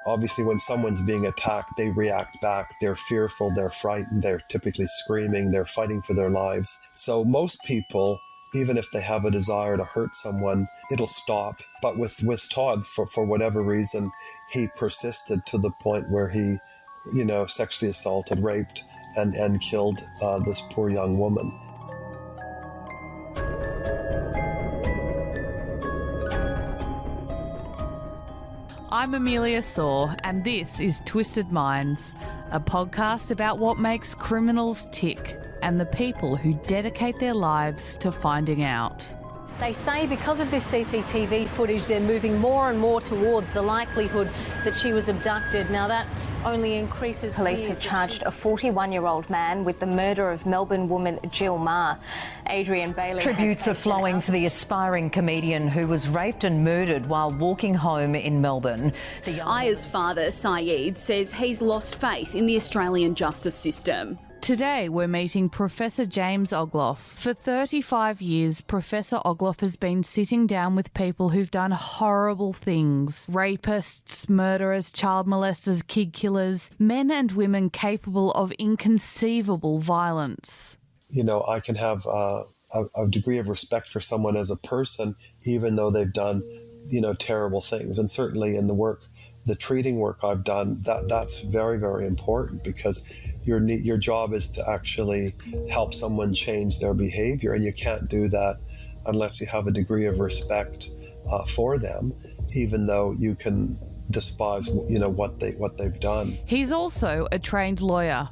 Obviously, when someone's being attacked, they react back. They're fearful, they're frightened, they're typically screaming, they're fighting for their lives. So most people, even if they have a desire to hurt someone, it'll stop. But with Todd, for whatever reason, he persisted to the point where he, sexually assaulted, raped, and killed this poor young woman. I'm Amelia Saw, and this is Twisted Minds, a podcast about what makes criminals tick and the people who dedicate their lives to finding out. They say because of this CCTV footage, they're moving more and more towards the likelihood that she was abducted. Now that only increases. Police have charged a 41-year-old man with the murder of Melbourne woman Jill Meagher. Adrian Bailey. Tributes are flowing for the aspiring comedian who was raped and murdered while walking home in Melbourne. Aya's father, Saeed, says he's lost faith in the Australian justice system. Today we're meeting Professor James Ogloff. For 35 years, Professor Ogloff has been sitting down with people who've done horrible things. Rapists, murderers, child molesters, kid killers, men and women capable of inconceivable violence. I can have a degree of respect for someone as a person, even though they've done, terrible things. And certainly in the treating work I've done, that's very, very important, because your job is to actually help someone change their behavior, and you can't do that unless you have a degree of respect for them, even though you can despise what they've done. He's also a trained lawyer,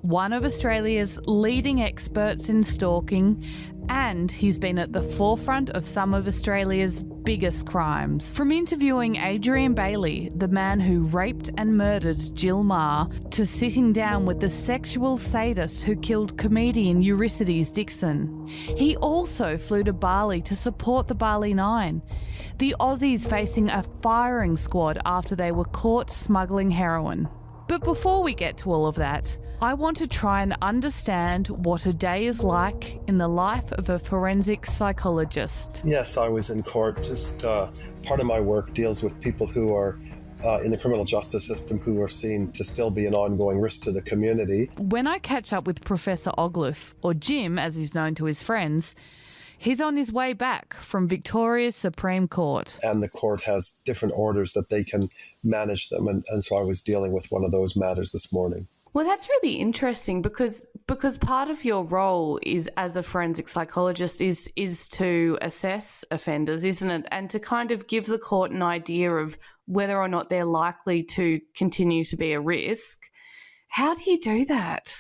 one of Australia's leading experts in stalking, and he's been at the forefront of some of Australia's biggest crimes. From interviewing Adrian Bailey, the man who raped and murdered Jill Meagher, to sitting down with the sexual sadist who killed comedian Eurydice Dixon. He also flew to Bali to support the Bali Nine, the Aussies facing a firing squad after they were caught smuggling heroin. But before we get to all of that, I want to try and understand what a day is like in the life of a forensic psychologist. Yes, I was in court. Just part of my work deals with people who are in the criminal justice system who are seen to still be an ongoing risk to the community. When I catch up with Professor Ogloff, or Jim as he's known to his friends, he's on his way back from Victoria's Supreme Court. And the court has different orders that they can manage them. And so I was dealing with one of those matters this morning. Well, that's really interesting because part of your role is, as a forensic psychologist, is to assess offenders, isn't it? And to kind of give the court an idea of whether or not they're likely to continue to be a risk. How do you do that?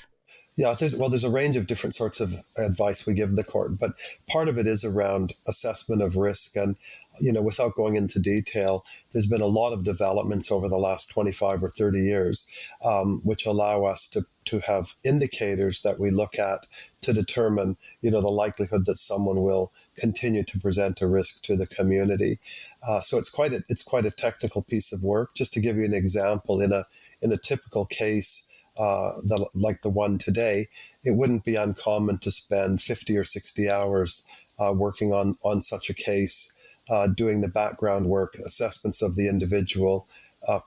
Yeah, there's a range of different sorts of advice we give the court, but part of it is around assessment of risk. And, without going into detail, there's been a lot of developments over the last 25 or 30 years, which allow us to have indicators that we look at to determine, the likelihood that someone will continue to present a risk to the community. So it's quite a technical piece of work. Just to give you an example, in a typical case, like the one today, it wouldn't be uncommon to spend 50 or 60 hours working on such a case, doing the background work, assessments of the individual,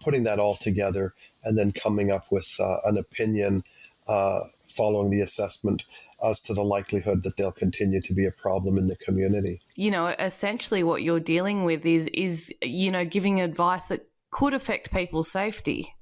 putting that all together, and then coming up with an opinion following the assessment as to the likelihood that they'll continue to be a problem in the community. Essentially what you're dealing with is giving advice that could affect people's safety.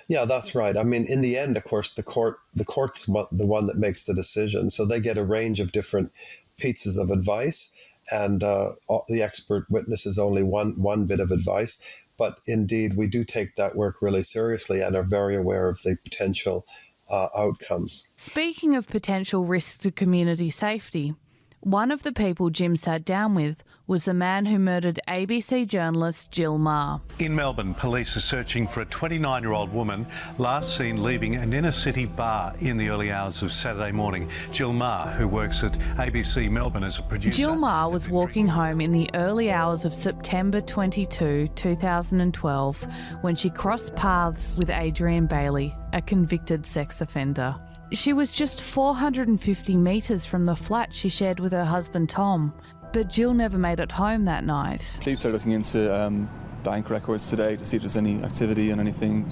Yeah, that's right. I mean, in the end, of course, the court's the one that makes the decision. So they get a range of different pieces of advice, and the expert witness is only one bit of advice. But indeed, we do take that work really seriously and are very aware of the potential outcomes. Speaking of potential risks to community safety, one of the people Jim sat down with was the man who murdered ABC journalist Jill Meagher. In Melbourne, police are searching for a 29-year-old woman last seen leaving an inner-city bar in the early hours of Saturday morning. Jill Meagher, who works at ABC Melbourne as a producer. Jill Meagher was walking home in the early hours of September 22, 2012, when she crossed paths with Adrian Bailey, a convicted sex offender. She was just 450 metres from the flat she shared with her husband Tom, but Jill never made it home that night. Police are looking into bank records today to see if there's any activity and anything.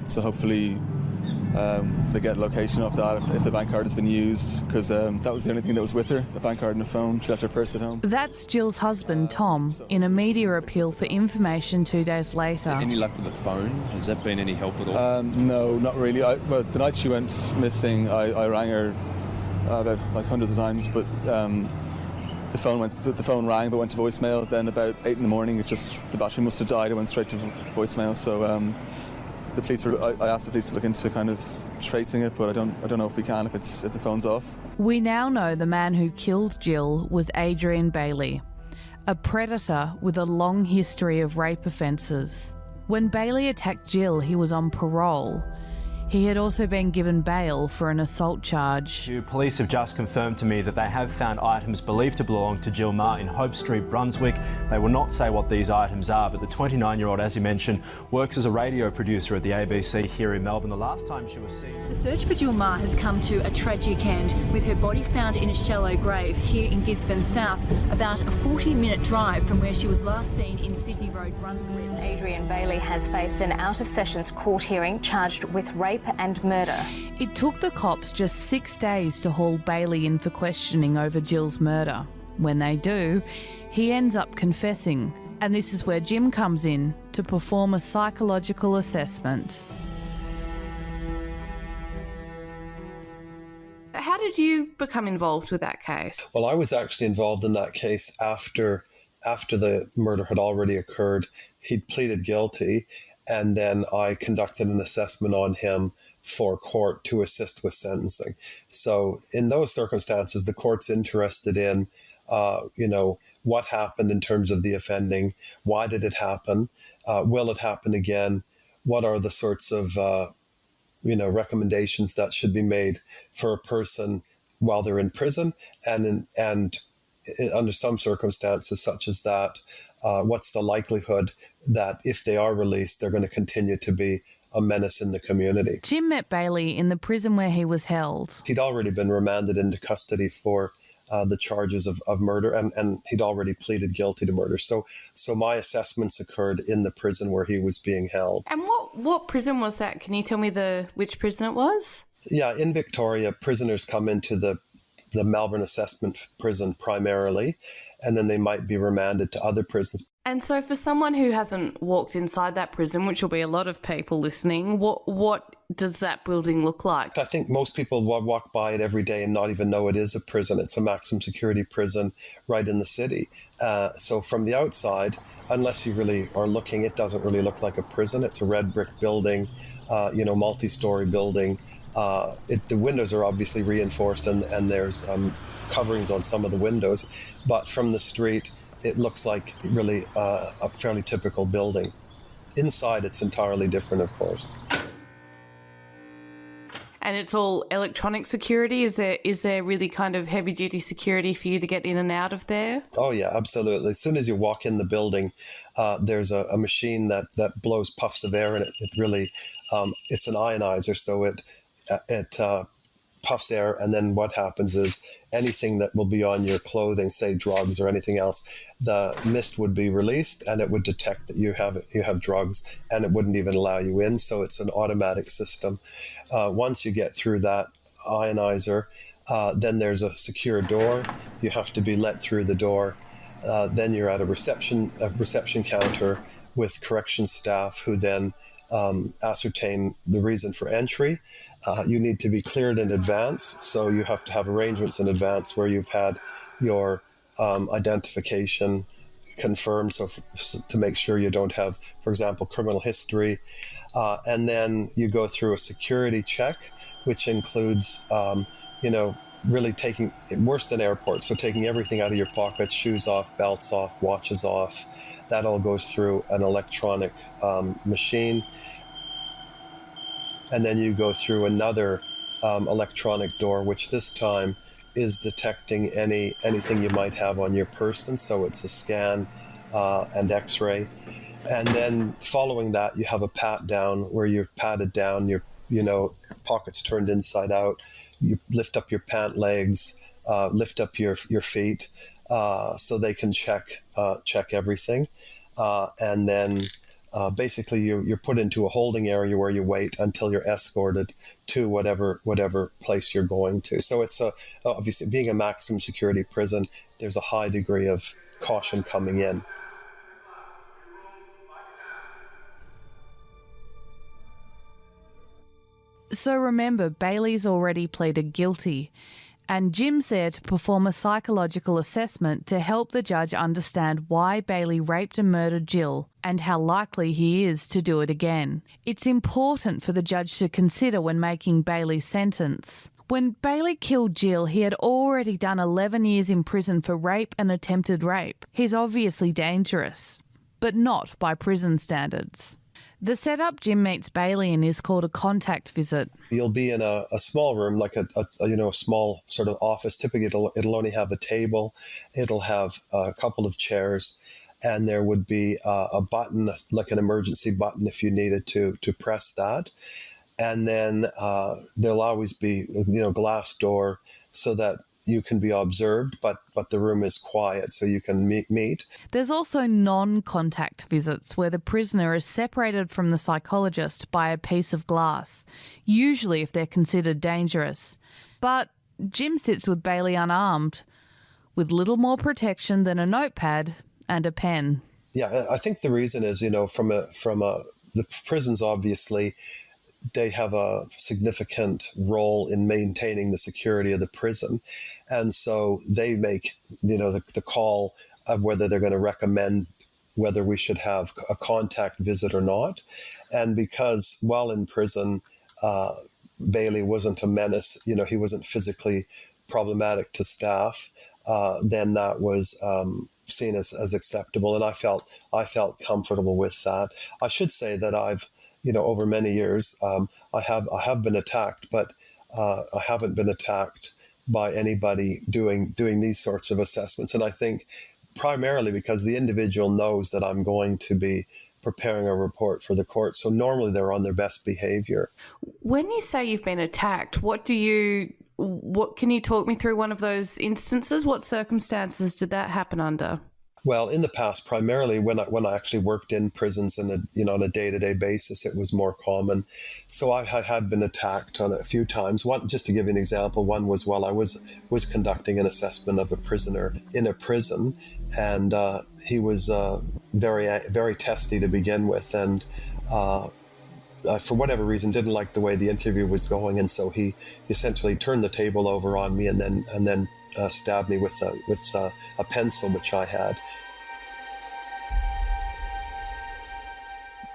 So hopefully they get a location of that if the bank card has been used, because that was the only thing that was with her, the bank card and the phone. She left her purse at home. That's Jill's husband, Tom, in a media appeal for information 2 days later. Any luck with the phone? Has that been any help at all? No, not really. Well, the night she went missing, I rang her about like hundreds of times, but the phone rang but went to voicemail. Then about 8 in the morning, the battery must have died. It went straight to voicemail. So the police I asked the police to look into kind of tracing it, but I don't know if we can if the phone's off. We now know the man who killed Jill was Adrian Bailey, a predator with a long history of rape offences. When Bailey attacked Jill, he was on parole. He had also been given bail for an assault charge. Police have just confirmed to me that they have found items believed to belong to Jill Meagher in Hope Street, Brunswick. They will not say what these items are, but the 29-year-old, as you mentioned, works as a radio producer at the ABC here in Melbourne. The last time she was seen... The search for Jill Meagher has come to a tragic end, with her body found in a shallow grave here in Gisborne South, about a 40-minute drive from where she was last seen in Sydney Road, Brunswick. Adrian Bailey has faced an out-of-sessions court hearing charged with rape and murder. It took the cops just 6 days to haul Bailey in for questioning over Jill's murder. When they do, he ends up confessing. And this is where Jim comes in to perform a psychological assessment. How did you become involved with that case? Well, I was actually involved in that case after the murder had already occurred. He'd pleaded guilty, and then I conducted an assessment on him for court to assist with sentencing. So in those circumstances, the court's interested in, what happened in terms of the offending, why did it happen, will it happen again, what are the sorts of, recommendations that should be made for a person while they're in prison, and under some circumstances such as that, what's the likelihood that if they are released, they're going to continue to be a menace in the community. Jim met Bailey in the prison where he was held. He'd already been remanded into custody for the charges of murder, and he'd already pleaded guilty to murder. So my assessments occurred in the prison where he was being held. And what prison was that? Can you tell me which prison it was? Yeah, in Victoria, prisoners come into the Melbourne Assessment Prison primarily, and then they might be remanded to other prisons. And so for someone who hasn't walked inside that prison, which will be a lot of people listening, what does that building look like? I think most people walk by it every day and not even know it is a prison. It's a maximum security prison right in the city. So from the outside, unless you really are looking, it doesn't really look like a prison. It's a red brick building, multi-story building. The windows are obviously reinforced, and there's coverings on some of the windows, but from the street it looks like really a fairly typical building. Inside it's entirely different, of course. And it's all electronic security? Is there really kind of heavy duty security for you to get in and out of there? Oh yeah, absolutely. As soon as you walk in the building, there's a machine that blows puffs of air, and it really it's an ionizer, so it puffs air, and then what happens is anything that will be on your clothing, say drugs or anything else, the mist would be released and it would detect that you have drugs, and it wouldn't even allow you in. So it's an automatic system. Once you get through that ionizer, then there's a secure door. You have to be let through the door. Then you're at a reception counter with corrections staff who then ascertain the reason for entry. You need to be cleared in advance, so you have to have arrangements in advance where you've had your identification confirmed, so to make sure you don't have, for example, criminal history. And then you go through a security check, which includes, really taking, worse than airports, so taking everything out of your pockets, shoes off, belts off, watches off. That all goes through an electronic machine. And then you go through another electronic door, which this time is detecting anything you might have on your person. So it's a scan and x-ray. And then following that, you have a pat down where you're patted down, your pockets turned inside out. You lift up your pant legs, lift up your feet, so they can check everything. and then basically you're put into a holding area where you wait until you're escorted to whatever place you're going to. So it's obviously, being a maximum security prison, there's a high degree of caution coming in. So remember, Bailey's already pleaded guilty, and Jim's there to perform a psychological assessment to help the judge understand why Bailey raped and murdered Jill and how likely he is to do it again. It's important for the judge to consider when making Bailey's sentence. When Bailey killed Jill, he had already done 11 years in prison for rape and attempted rape. He's obviously dangerous, but not by prison standards. The setup Jim meets Bailey in is called a contact visit. You'll be in a small room, like a small sort of office. Typically, it'll only have a table. It'll have a couple of chairs, and there would be a button, like an emergency button, if you needed to press that. And then there'll always be glass door so that you can be observed, but the room is quiet, so you can meet. There's also non-contact visits where the prisoner is separated from the psychologist by a piece of glass, usually if they're considered dangerous. But Jim sits with Bailey unarmed, with little more protection than a notepad and a pen. Yeah, I think the reason is, the prisons, obviously, they have a significant role in maintaining the security of the prison. And so they make, the call of whether they're going to recommend whether we should have a contact visit or not. And because while in prison, Bailey wasn't a menace, he wasn't physically problematic to staff, then that was seen as acceptable. And I felt comfortable with that. I should say that I've, over many years, I have been attacked, but I haven't been attacked by anybody doing these sorts of assessments. And I think primarily because the individual knows that I'm going to be preparing a report for the court. So normally they're on their best behavior. When you say you've been attacked, what can you talk me through one of those instances? What circumstances did that happen under? Well, in the past, primarily when I actually worked in prisons on a day-to-day basis, it was more common. So I had been attacked on a few times. One, just to give you an example, one was while I was conducting an assessment of a prisoner in a prison, and he was very, very testy to begin with, and for whatever reason didn't like the way the interview was going, and so he essentially turned the table over on me and then stabbed me with a pencil which I had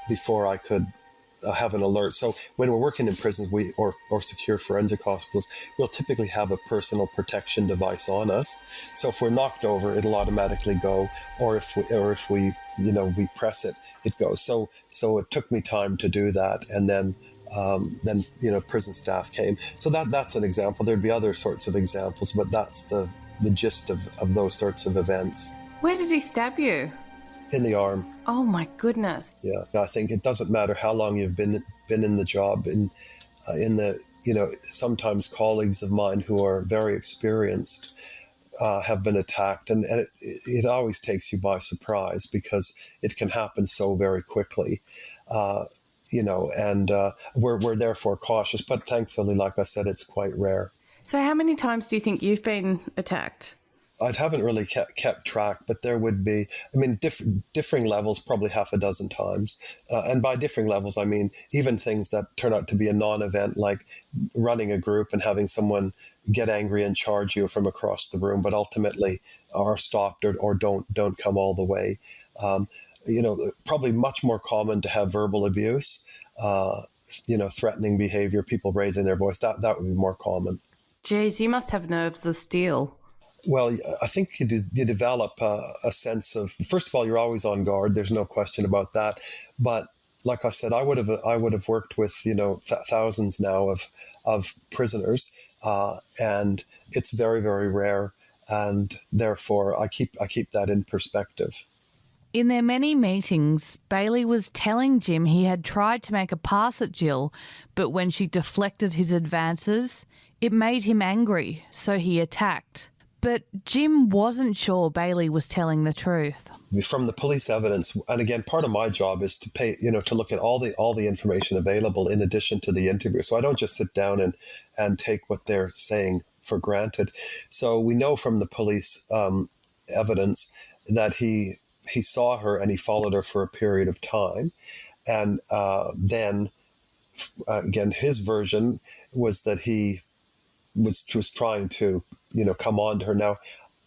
before I could have an alert. So when we're working in prisons, or secure forensic hospitals, we'll typically have a personal protection device on us. So if we're knocked over, it'll automatically go, or if we press it, it goes. So it took me time to do that, and then prison staff came. So that's an example. There'd be other sorts of examples, but that's the gist of those sorts of events. Where did he stab you? In the arm. Oh my goodness. Yeah, I think it doesn't matter how long you've been in the job. Sometimes colleagues of mine who are very experienced have been attacked, and it always takes you by surprise because it can happen so very quickly. And we're therefore cautious. But thankfully, like I said, it's quite rare. So how many times do you think you've been attacked? I haven't really kept track, but there would be, differing levels, probably half a dozen times. And by differing levels, I mean even things that turn out to be a non-event, like running a group and having someone get angry and charge you from across the room, but ultimately are stopped or don't come all the way. Probably much more common to have verbal abuse, threatening behavior, people raising their voice. That would be more common. Geez, you must have nerves of steel. Well, I think you develop a sense of, first of all, you're always on guard. There's no question about that. But like I said, I would have worked with thousands now of prisoners, and it's very, very rare. And therefore, I keep that in perspective. In their many meetings, Bailey was telling Jim he had tried to make a pass at Jill, but when she deflected his advances, it made him angry, so he attacked. But Jim wasn't sure Bailey was telling the truth. From the police evidence, and again, part of my job is to look at all the information available in addition to the interview. So I don't just sit down and take what they're saying for granted. So we know from the police evidence that he saw her and he followed her for a period of time. And then, again, his version was that he was trying to, come on to her. Now,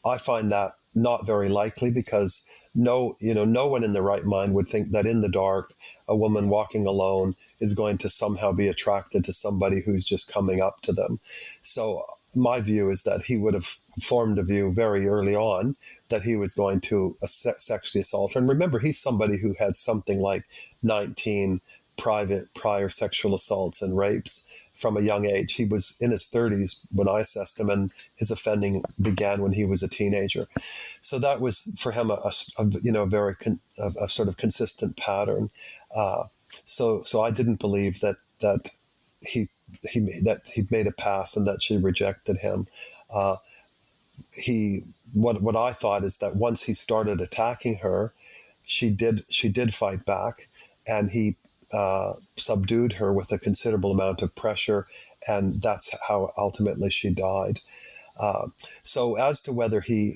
I find that not very likely because no one in their right mind would think that in the dark, a woman walking alone is going to somehow be attracted to somebody who's just coming up to them. So my view is that he would have formed a view very early on that he was going to sexually assault her. And remember, he's somebody who had something like 19 prior sexual assaults and rapes from a young age. He was in his 30s when I assessed him, and his offending began when he was a teenager. So that was for him a very sort of consistent pattern. So I didn't believe that he'd made a pass and that she rejected him. What I thought is that once he started attacking her, she did fight back, and he subdued her with a considerable amount of pressure, and that's how ultimately she died. So as to whether he,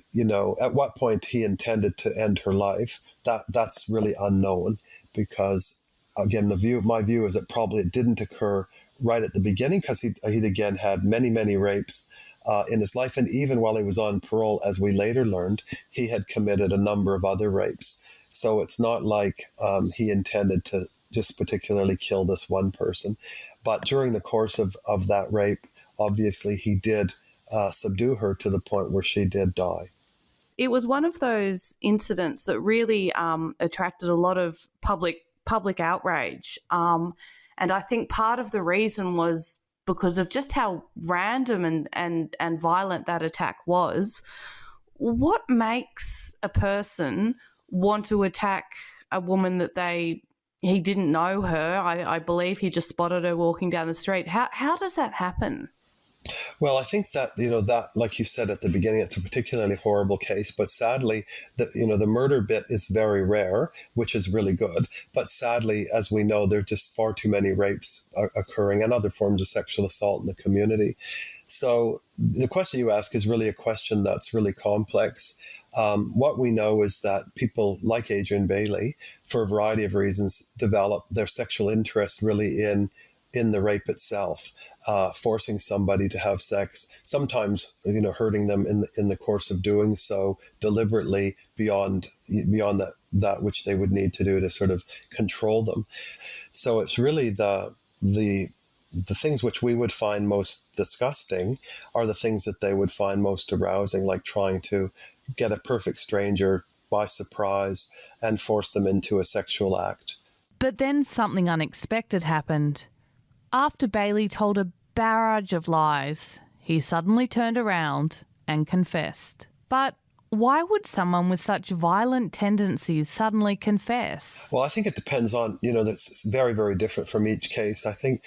at what point he intended to end her life, that's really unknown, because again, my view is that probably it didn't occur right at the beginning, because he'd again had many rapes in his life, and even while he was on parole, as we later learned, he had committed a number of other rapes. So it's not like he intended to just particularly kill this one person. But during the course of that rape, obviously he did subdue her to the point where she did die. It was one of those incidents that really attracted a lot of public outrage. And I think part of the reason was because of just how random and violent that attack was. What makes a person want to attack a woman that he didn't know her? I believe he just spotted her walking down the street. How does that happen? Well, I think that, that, like you said at the beginning, it's a particularly horrible case, but sadly, the murder bit is very rare, which is really good. But sadly, as we know, there are just far too many rapes occurring and other forms of sexual assault in the community. So the question you ask is really a question that's really complex. What we know is that people like Adrian Bailey, for a variety of reasons, develop their sexual interest really in the rape itself, forcing somebody to have sex, sometimes hurting them in the course of doing so deliberately beyond that which they would need to do to sort of control them. So it's really the things which we would find most disgusting are the things that they would find most arousing, like trying to get a perfect stranger by surprise and force them into a sexual act. But then something unexpected happened. After Bailey told a barrage of lies, he suddenly turned around and confessed. But why would someone with such violent tendencies suddenly confess? Well, I think it depends on, that's very, very different from each case. I think,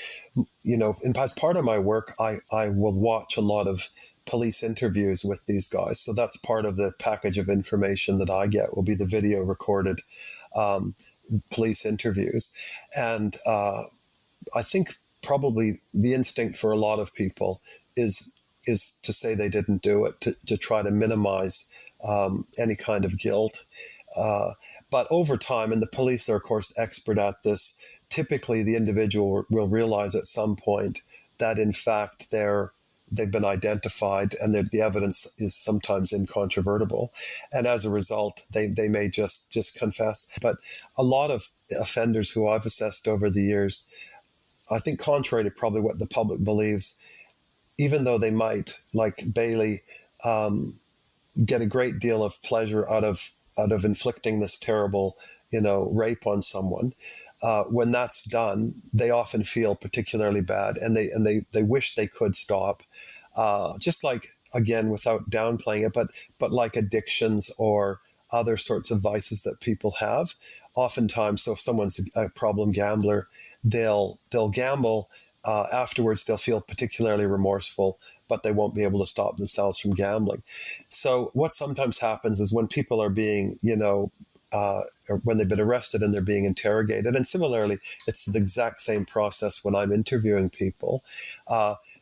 as part of my work, I will watch a lot of police interviews with these guys. So that's part of the package of information that I get will be the video recorded police interviews. And I think probably the instinct for a lot of people is to say they didn't do it, to try to minimize any kind of guilt. But over time, and the police are, of course, expert at this, typically the individual will realize at some point that, in fact, they've been identified and the evidence is sometimes incontrovertible. And as a result, they may just confess. But a lot of offenders who I've assessed over the years, I think contrary to probably what the public believes, even though they might, like Bailey, get a great deal of pleasure out of inflicting this terrible, rape on someone, when that's done, they often feel particularly bad, and they wish they could stop. Just like, again, without downplaying it, but like addictions or other sorts of vices that people have. Oftentimes, so if someone's a problem gambler, they'll gamble. Afterwards, they'll feel particularly remorseful but they won't be able to stop themselves from gambling. So what sometimes happens is when people are being, when they've been arrested and they're being interrogated, and similarly, it's the exact same process when I'm interviewing people.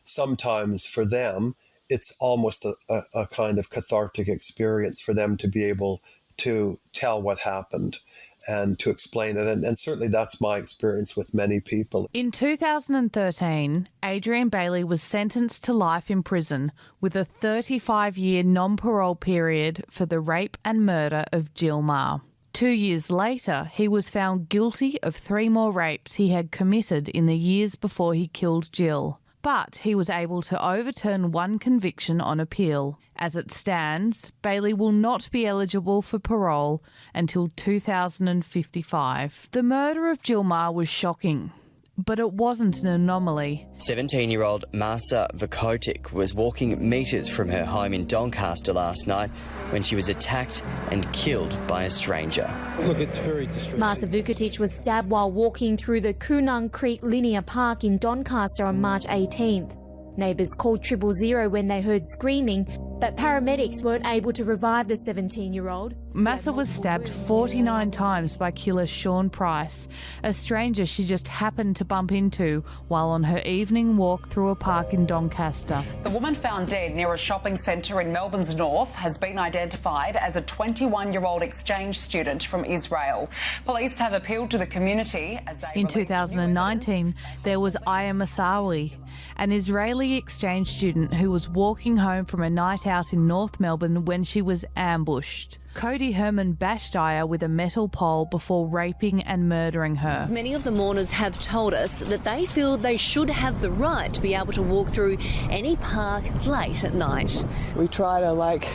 Sometimes for them, it's almost a kind of cathartic experience for them to be able to tell what happened and to explain it. And certainly that's my experience with many people. In 2013, Adrian Bailey was sentenced to life in prison with a 35-year non-parole period for the rape and murder of Jill Meagher. 2 years later, he was found guilty of 3 more rapes he had committed in the years before he killed Jill. But he was able to overturn one conviction on appeal. As it stands, Bailey will not be eligible for parole until 2055. The murder of Jill Meagher was shocking, but it wasn't an anomaly. 17-year-old Marsa Vukotic was walking metres from her home in Doncaster last night when she was attacked and killed by a stranger. Look, it's very distressing. Marsa Vukotic was stabbed while walking through the Kunung Creek Linear Park in Doncaster on March 18th. Neighbours called 000 when they heard screaming, but paramedics weren't able to revive the 17-year-old. Massa was stabbed 49 times by killer Sean Price, a stranger she just happened to bump into while on her evening walk through a park in Doncaster. The woman found dead near a shopping centre in Melbourne's north has been identified as a 21-year-old exchange student from Israel. Police have appealed to the community as they... In 2019, there was Aya Masawi, an Israeli exchange student who was walking home from a night out in North Melbourne when she was ambushed. Cody Herman bashed Aya with a metal pole before raping and murdering her. Many of the mourners have told us that they feel they should have the right to be able to walk through any park late at night. We try to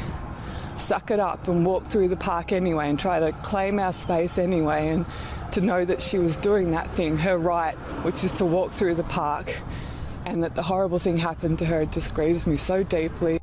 suck it up and walk through the park anyway and try to claim our space anyway, and to know that she was doing that thing, her right, which is to walk through the park, and that the horrible thing happened to her, just grieves me so deeply.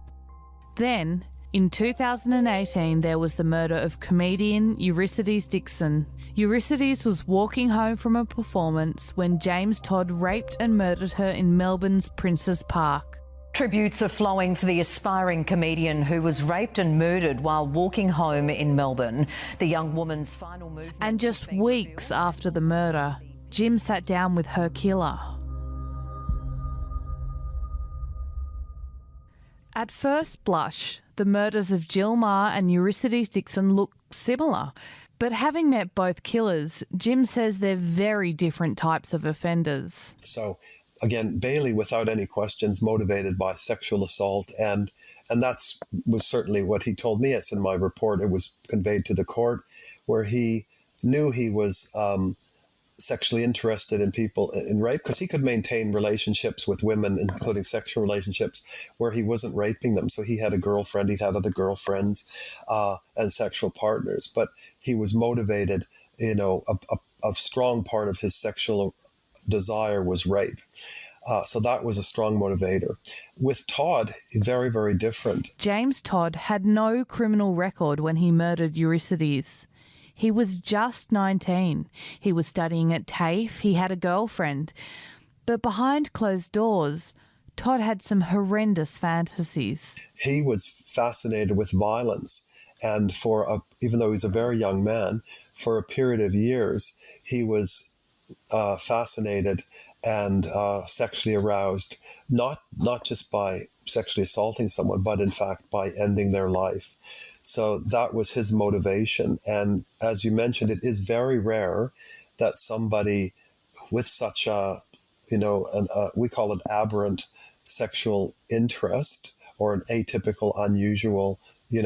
Then, in 2018, there was the murder of comedian Eurydice Dixon. Eurydice was walking home from a performance when James Todd raped and murdered her in Melbourne's Princes Park. Tributes are flowing for the aspiring comedian who was raped and murdered while walking home in Melbourne. The young woman's final movement... And just weeks after the murder, Jim sat down with her killer. At first blush, the murders of Jill Meagher and Eurydice Dixon look similar. But having met both killers, Jim says they're very different types of offenders. So, again, Bailey, without any questions, motivated by sexual assault. And that was certainly what he told me. It's in my report. It was conveyed to the court, where he knew he was sexually interested in people in rape, because he could maintain relationships with women, including sexual relationships, where he wasn't raping them. So he had a girlfriend, he'd had other girlfriends and sexual partners, but he was motivated, a strong part of his sexual desire was rape. So that was a strong motivator. With Todd, very, very different. James Todd had no criminal record when he murdered Eurydice. He was just 19. He was studying at TAFE. He had a girlfriend. But behind closed doors, Todd had some horrendous fantasies. He was fascinated with violence. And even though he's a very young man, for a period of years, he was fascinated and sexually aroused, not just by sexually assaulting someone, but in fact by ending their life. So that was his motivation. And as you mentioned, it is very rare that somebody with such we call it aberrant sexual interest, or an atypical, unusual,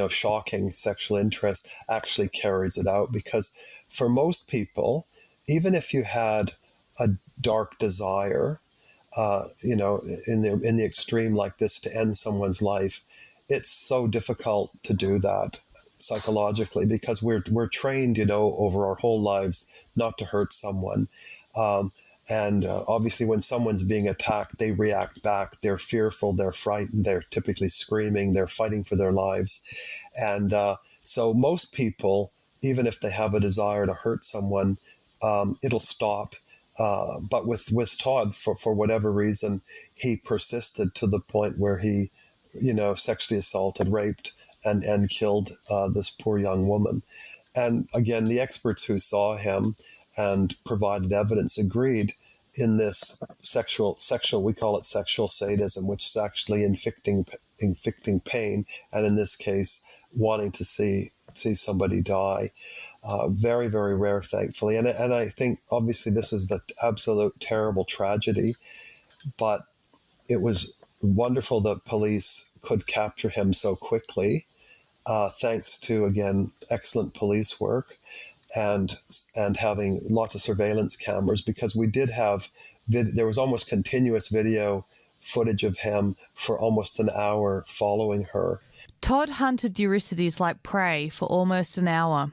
shocking sexual interest, actually carries it out. Because for most people, even if you had a dark desire, in the extreme like this, to end someone's life, it's so difficult to do that psychologically, because we're trained, over our whole lives not to hurt someone. And obviously when someone's being attacked, they react back. They're fearful, they're frightened, they're typically screaming, they're fighting for their lives. And so most people, even if they have a desire to hurt someone, it'll stop But with Todd, for whatever reason, he persisted to the point where he, sexually assaulted, raped, and killed this poor young woman. And again, the experts who saw him and provided evidence agreed in this sexual, we call it sexual sadism, which is actually inflicting pain, and in this case, wanting to see somebody die. Very, very rare, thankfully. And I think, obviously, this is the absolute terrible tragedy, but it was wonderful that police could capture him so quickly, thanks to, again, excellent police work and having lots of surveillance cameras, because we did have, there was almost continuous video footage of him for almost an hour following her. Todd hunted Eurysthedes like prey for almost an hour.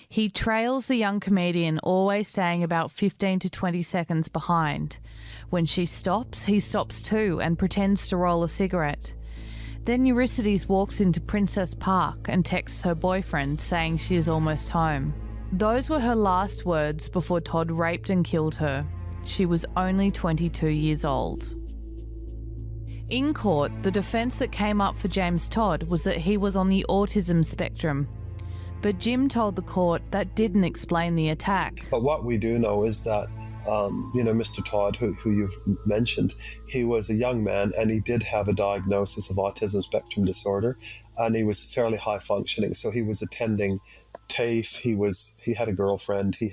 He trails the young comedian, always staying about 15 to 20 seconds behind. When she stops, he stops too and pretends to roll a cigarette. Then Eurysthedes walks into Princess Park and texts her boyfriend saying she is almost home. Those were her last words before Todd raped and killed her. She was only 22 years old. In court, the defence that came up for James Todd was that he was on the autism spectrum. But Jim told the court that didn't explain the attack. But what we do know is that, Mr. Todd, who you've mentioned, he was a young man and he did have a diagnosis of autism spectrum disorder, and he was fairly high functioning. So he was attending TAFE, he had a girlfriend, he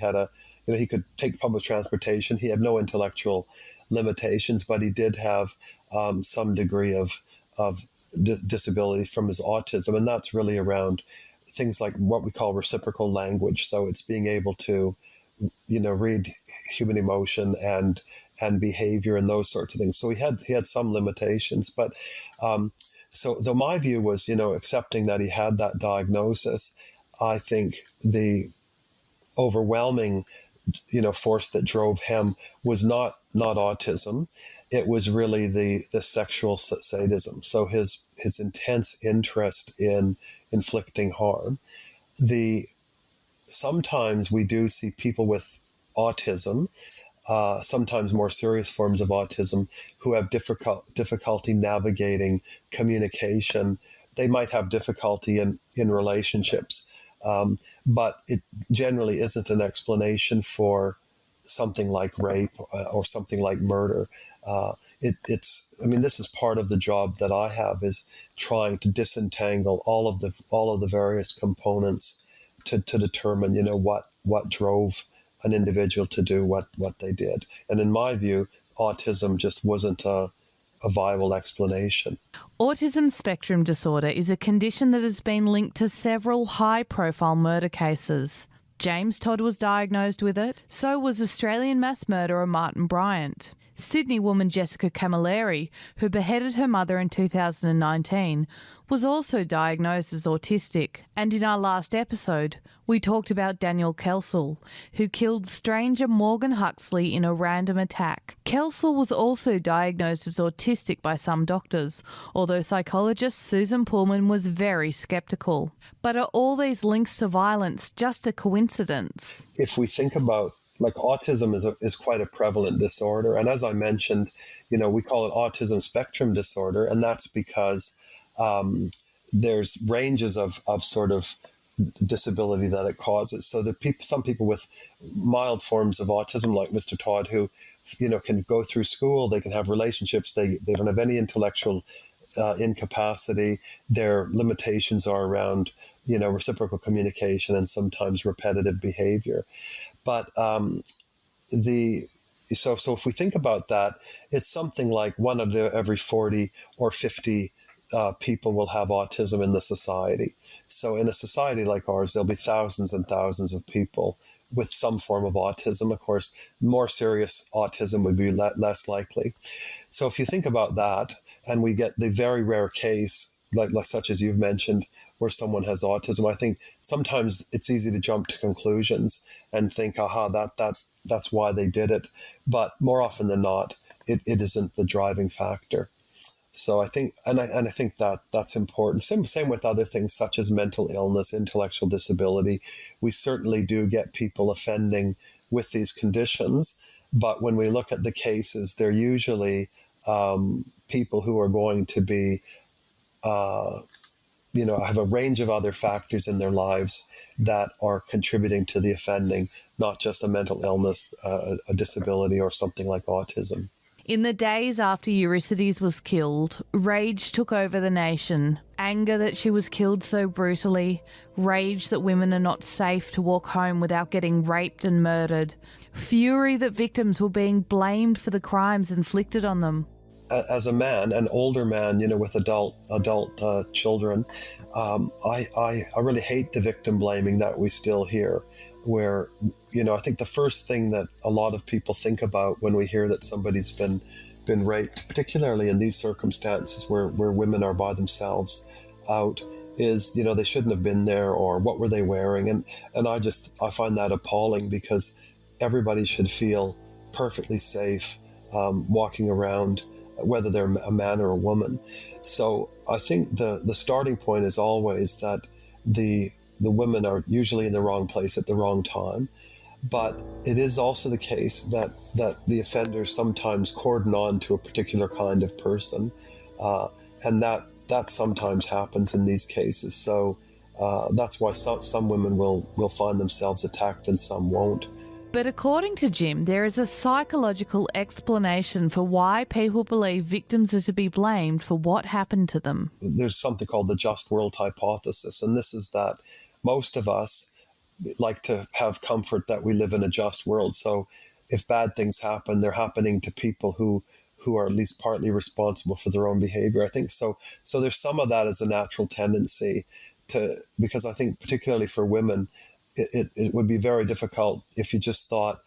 could take public transportation, he had no intellectual limitations, but he did have some degree of disability from his autism, and that's really around things like what we call reciprocal language. So it's being able to, read human emotion and behavior and those sorts of things. So he had some limitations, but so my view was, accepting that he had that diagnosis, I think the overwhelming, force that drove him was not autism. It was really the sexual sadism. So his intense interest in inflicting harm. Sometimes we do see people with autism, sometimes more serious forms of autism, who have difficulty navigating communication. They might have difficulty in relationships, but it generally isn't an explanation for something like rape or something like murder. This is part of the job that I have, is trying to disentangle all of the various components to determine, what drove an individual to do what they did. And in my view, autism just wasn't a viable explanation. Autism spectrum disorder is a condition that has been linked to several high-profile murder cases. James Todd was diagnosed with it. So was Australian mass murderer Martin Bryant. Sydney woman Jessica Camilleri, who beheaded her mother in 2019, was also diagnosed as autistic. And in our last episode, we talked about Daniel Kelsall, who killed stranger Morgan Huxley in a random attack. Kelsall was also diagnosed as autistic by some doctors, although psychologist Susan Pullman was very sceptical. But are all these links to violence just a coincidence? If we think about, autism is quite a prevalent disorder. And as I mentioned, we call it autism spectrum disorder. And that's because there's ranges of sort of disability that it causes. So some people with mild forms of autism, like Mr. Todd, who, can go through school, they can have relationships, they don't have any intellectual incapacity. Their limitations are around, reciprocal communication and sometimes repetitive behavior. But so if we think about that, it's something like 1 out of every 40 or 50 people will have autism in the society. So in a society like ours, there'll be thousands and thousands of people with some form of autism. Of course, more serious autism would be less likely. So if you think about that, and we get the very rare case, like such as you've mentioned, where someone has autism, I think sometimes it's easy to jump to conclusions and think, that's why they did it. But more often than not, it isn't the driving factor. So I think, and I think that's important. Same with other things such as mental illness, intellectual disability. We certainly do get people offending with these conditions, But when we look at the cases, they're usually people who are going to be, have a range of other factors in their lives that are contributing to the offending, not just a mental illness, a disability, or something like autism. In the days after Euripides was killed, rage took over the nation. Anger that she was killed so brutally, rage that women are not safe to walk home without getting raped and murdered, fury that victims were being blamed for the crimes inflicted on them. As a man, an older man, with adult children, I really hate the victim blaming that we still hear, where, I think the first thing that a lot of people think about when we hear that somebody's been raped, particularly in these circumstances where women are by themselves out, is, they shouldn't have been there, or what were they wearing? And I find that appalling, because everybody should feel perfectly safe walking around, whether they're a man or a woman. So I think the starting point is always that the women are usually in the wrong place at the wrong time. But it is also the case that the offenders sometimes cordon on to a particular kind of person, and that sometimes happens in these cases. So that's why some women will find themselves attacked and some won't. But according to Jim, there is a psychological explanation for why people believe victims are to be blamed for what happened to them. There's something called the just world hypothesis, and this is that most of us like to have comfort that we live in a just world. So if bad things happen, they're happening to people who are at least partly responsible for their own behavior. I think so. So there's some of that as a natural tendency because I think particularly for women, it would be very difficult if you just thought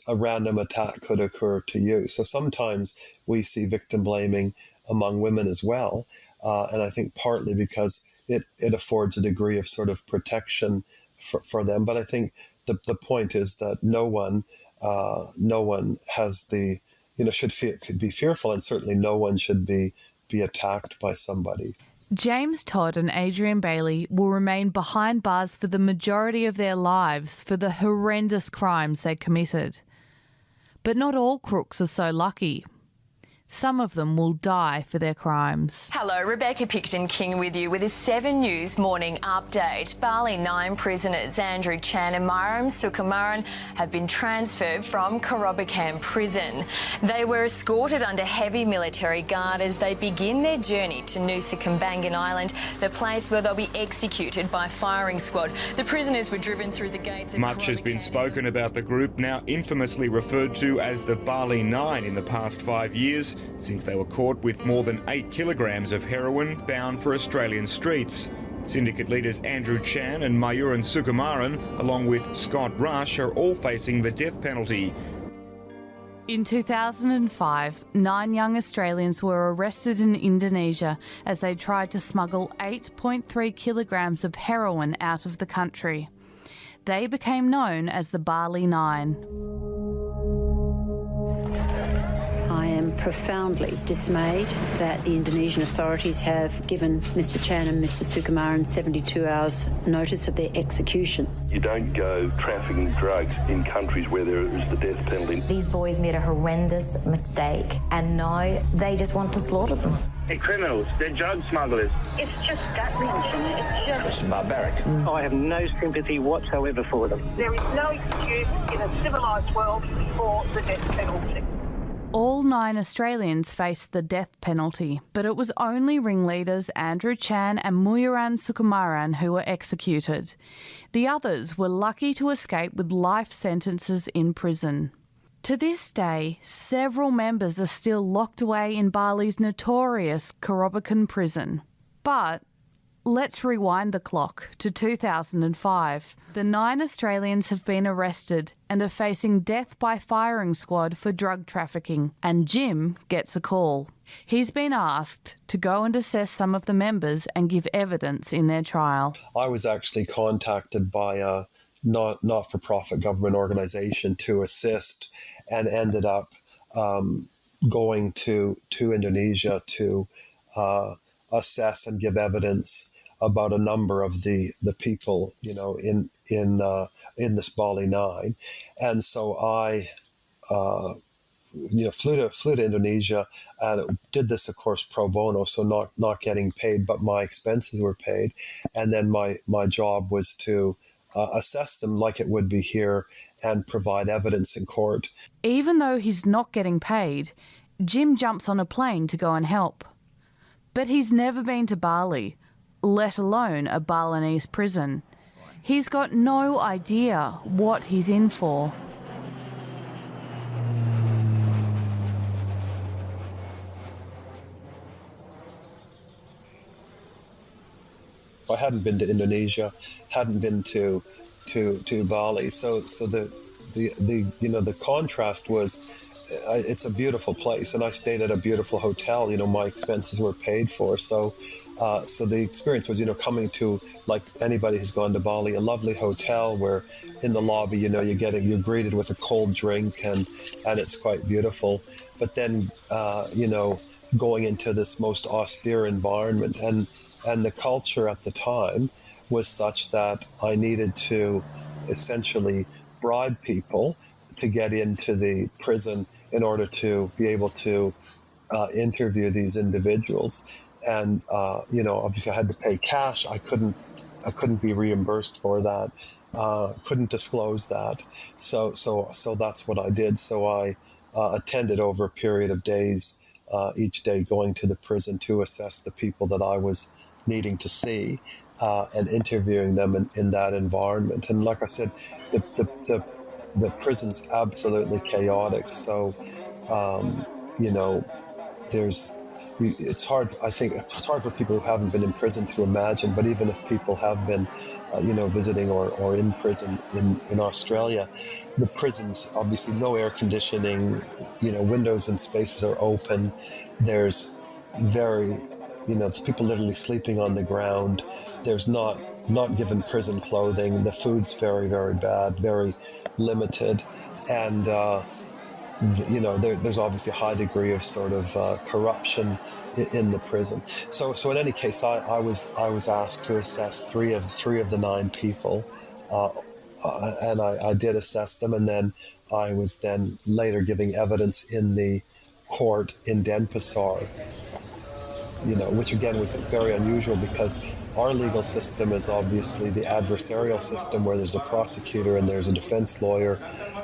a random attack could occur to you. So sometimes we see victim blaming among women as well. And I think partly because it affords a degree of sort of protection for them. But I think the point is that no one has should be fearful, and certainly no one should be attacked by somebody. James, Todd and Adrian Bailey will remain behind bars for the majority of their lives for the horrendous crimes they committed. But not all crooks are so lucky. Some of them will die for their crimes. Hello, Rebecca Picton-King with you with a 7 News morning update. Bali Nine prisoners Andrew Chan and Myuran Sukumaran have been transferred from Karobakam prison. They were escorted under heavy military guard as they begin their journey to Nusa Kambangan Island, the place where they'll be executed by firing squad. The prisoners were driven through the gates of Much has been spoken about the group, now infamously referred to as the Bali Nine, in the past 5 years, since they were caught with more than 8 kilograms of heroin bound for Australian streets. Syndicate leaders Andrew Chan and Myuran Sukumaran, along with Scott Rush, are all facing the death penalty. In 2005, 9 young Australians were arrested in Indonesia as they tried to smuggle 8.3 kilograms of heroin out of the country. They became known as the Bali Nine. I am profoundly dismayed that the Indonesian authorities have given Mr Chan and Mr Sukumaran 72 hours notice of their executions. You don't go trafficking drugs in countries where there is the death penalty. These boys made a horrendous mistake and now they just want to slaughter them. They're criminals, they're drug smugglers. It's just gut-wrenching. It's barbaric. I have no sympathy whatsoever for them. There is no excuse in a civilised world for the death penalty. All 9 Australians faced the death penalty, but it was only ringleaders Andrew Chan and Myuran Sukumaran who were executed. The others were lucky to escape with life sentences in prison. To this day, several members are still locked away in Bali's notorious Karobakam prison. But let's rewind the clock to 2005. The 9 Australians have been arrested and are facing death by firing squad for drug trafficking, and Jim gets a call. He's been asked to go and assess some of the members and give evidence in their trial. I was actually contacted by a not-for-profit government organisation to assist, and ended up going to Indonesia to assess and give evidence about a number of the people, in this Bali Nine. And so I flew to Indonesia and did this, of course, pro bono, so not getting paid, but my expenses were paid. And then my job was to assess them like it would be here and provide evidence in court. Even though he's not getting paid, Jim jumps on a plane to go and help. But he's never been to Bali, let alone a Balinese prison. He's got no idea what he's in for. I hadn't been to Indonesia, hadn't been to Bali, so the contrast was, it's a beautiful place, and I stayed at a beautiful hotel. My expenses were paid for, so the experience was, coming to, like anybody who's gone to Bali, a lovely hotel where in the lobby, you're greeted with a cold drink, and it's quite beautiful. But then, going into this most austere environment, and the culture at the time was such that I needed to essentially bribe people to get into the prison in order to be able to interview these individuals. And, obviously I had to pay cash. I couldn't be reimbursed for that. Couldn't disclose that. So that's what I did. So I attended over a period of days, each day going to the prison to assess the people that I was needing to see, and interviewing them in that environment. And like I said, the prison's absolutely chaotic. So, it's hard. I think it's hard for people who haven't been in prison to imagine. But even if people have been, visiting or in prison in Australia, the prisons, obviously no air conditioning. Windows and spaces are open. There's people literally sleeping on the ground. There's not given prison clothing. The food's very, very bad, very limited. And, there's obviously a high degree of sort of corruption in the prison. So in any case, I was asked to assess three of the 9 people, and I did assess them. And then I was then later giving evidence in the court in Denpasar, which again was very unusual because our legal system is obviously the adversarial system where there's a prosecutor and there's a defense lawyer.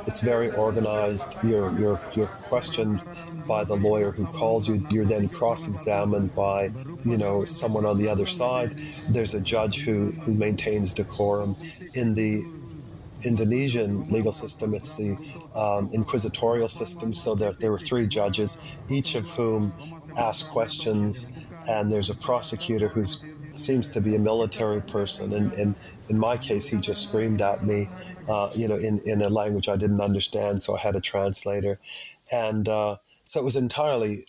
It's very organized. You're questioned by the lawyer who calls you. You're then cross-examined by, someone on the other side. There's a judge who maintains decorum. In the Indonesian legal system, it's the inquisitorial system. So there were 3 judges, each of whom ask questions, and there's a prosecutor who seems to be a military person. And in my case, he just screamed at me, in a language I didn't understand, so I had a translator. And so it was entirely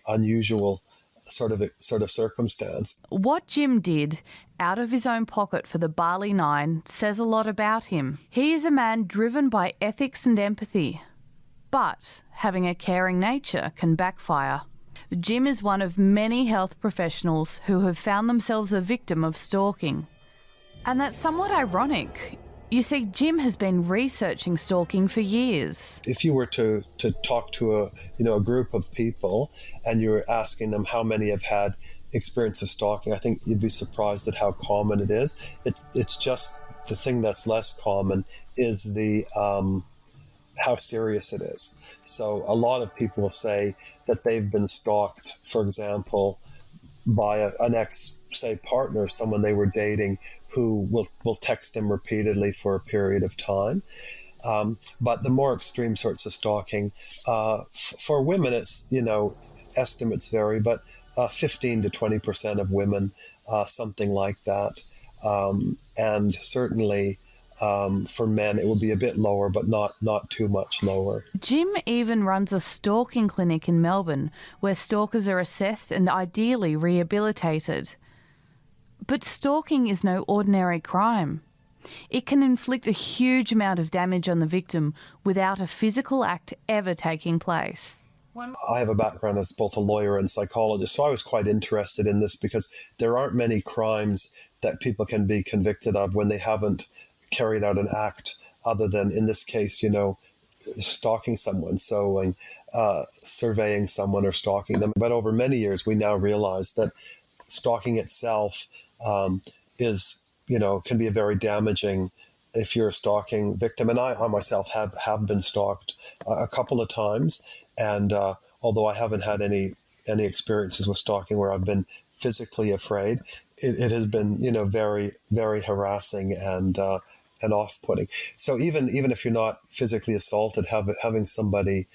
unusual sort of circumstance. What Jim did out of his own pocket for the Bali Nine says a lot about him. He is a man driven by ethics and empathy, but having a caring nature can backfire. Jim is one of many health professionals who have found themselves a victim of stalking. And that's somewhat ironic. You see, Jim has been researching stalking for years. If you were to talk to a group of people and you were asking them how many have had experience of stalking, I think you'd be surprised at how common it is. It's just the thing that's less common is the how serious it is. So a lot of people will say that they've been stalked, for example, by an ex, say, partner, someone they were dating, who will text them repeatedly for a period of time. But the more extreme sorts of stalking, for women, it's, estimates vary, but 15 to 20% of women, something like that. And certainly for men, it would be a bit lower, but not too much lower. Jim even runs a stalking clinic in Melbourne where stalkers are assessed and ideally rehabilitated. But stalking is no ordinary crime. It can inflict a huge amount of damage on the victim without a physical act ever taking place. I have a background as both a lawyer and psychologist, so I was quite interested in this because there aren't many crimes that people can be convicted of when they haven't carried out an act other than, in this case, stalking someone, surveying someone or stalking them. But over many years, we now realize that stalking itself is, can be a very damaging if you're a stalking victim. And I myself have been stalked a couple of times. And although I haven't had any experiences with stalking where I've been physically afraid, it has been, very, very harassing and off-putting. So even if you're not physically assaulted, having somebody,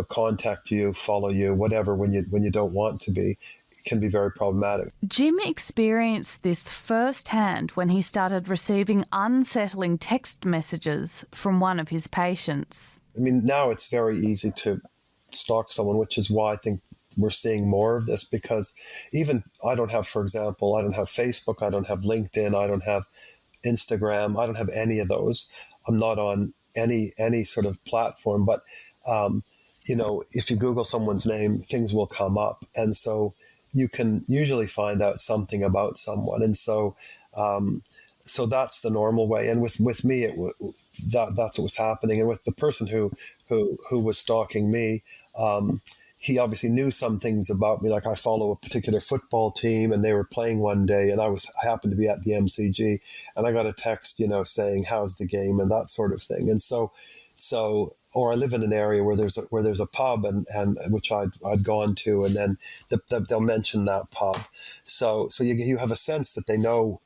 contact you, follow you, whatever, when you don't want to be, can be very problematic. Jim experienced this firsthand when he started receiving unsettling text messages from one of his patients. I mean, now it's very easy to stalk someone, which is why I think we're seeing more of this, because even I don't have Facebook, I don't have LinkedIn, I don't have Instagram, I don't have any of those. I'm not on any sort of platform, but if you Google someone's name, things will come up. And so you can usually find out something about someone. And so that's the normal way. And with me, that's what was happening. And with the person who was stalking me, he obviously knew some things about me. Like, I follow a particular football team, and they were playing one day, and I happened to be at the MCG, and I got a text, saying, "How's the game?" and that sort of thing. And so, or I live in an area where there's a pub, and which I'd gone to, and then they'll mention that pub. So you have a sense that they know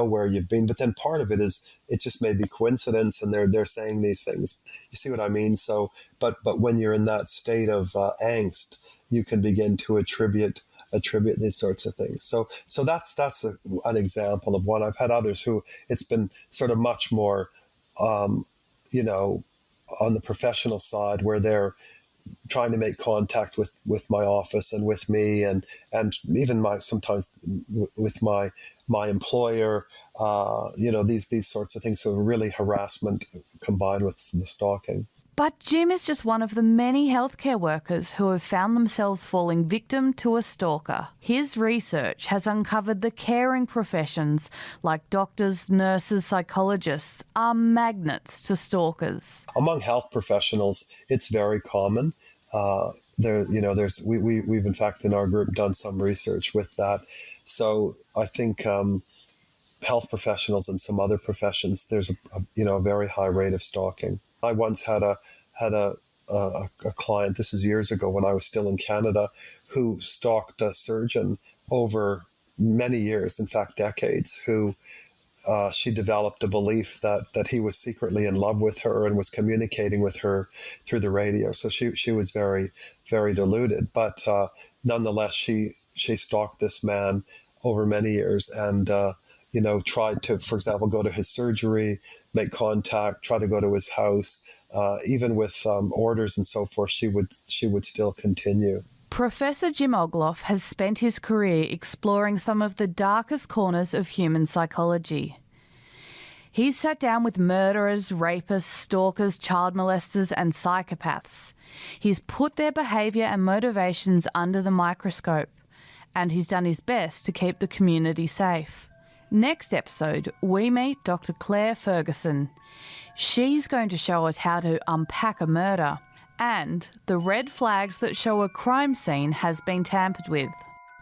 where you've been, but then part of it is it just may be coincidence, and they're saying these things. You see what I mean? So, but when you're in that state of angst, you can begin to attribute these sorts of things. So that's an example of one. I've had others who it's been sort of much more, on the professional side, where they're trying to make contact with my office and with me, and even sometimes with my employer, these sorts of things. So really harassment combined with the stalking. But Jim is just one of the many healthcare workers who have found themselves falling victim to a stalker. His research has uncovered the caring professions, like doctors, nurses, psychologists, are magnets to stalkers. Among health professionals, it's very common. We've in fact in our group done some research with that. So I think health professionals and some other professions, there's a very high rate of stalking. I once had a client, this is years ago when I was still in Canada, who stalked a surgeon over many years, in fact decades, who she developed a belief that he was secretly in love with her and was communicating with her through the radio. So she was very, very deluded. But nonetheless, she stalked this man over many years and tried to, for example, go to his surgery, make contact, try to go to his house, even with orders and so forth. She would still continue. Professor Jim Ogloff has spent his career exploring some of the darkest corners of human psychology. He's sat down with murderers, rapists, stalkers, child molesters and psychopaths. He's put their behaviour and motivations under the microscope, and he's done his best to keep the community safe. Next episode, we meet Dr. Claire Ferguson. She's going to show us how to unpack a murder and the red flags that show a crime scene has been tampered with.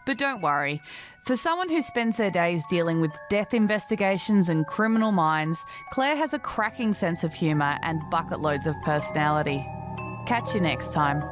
But don't worry, for someone who spends their days dealing with death investigations and criminal minds, Claire has a cracking sense of humour and bucket loads of personality. Catch you next time.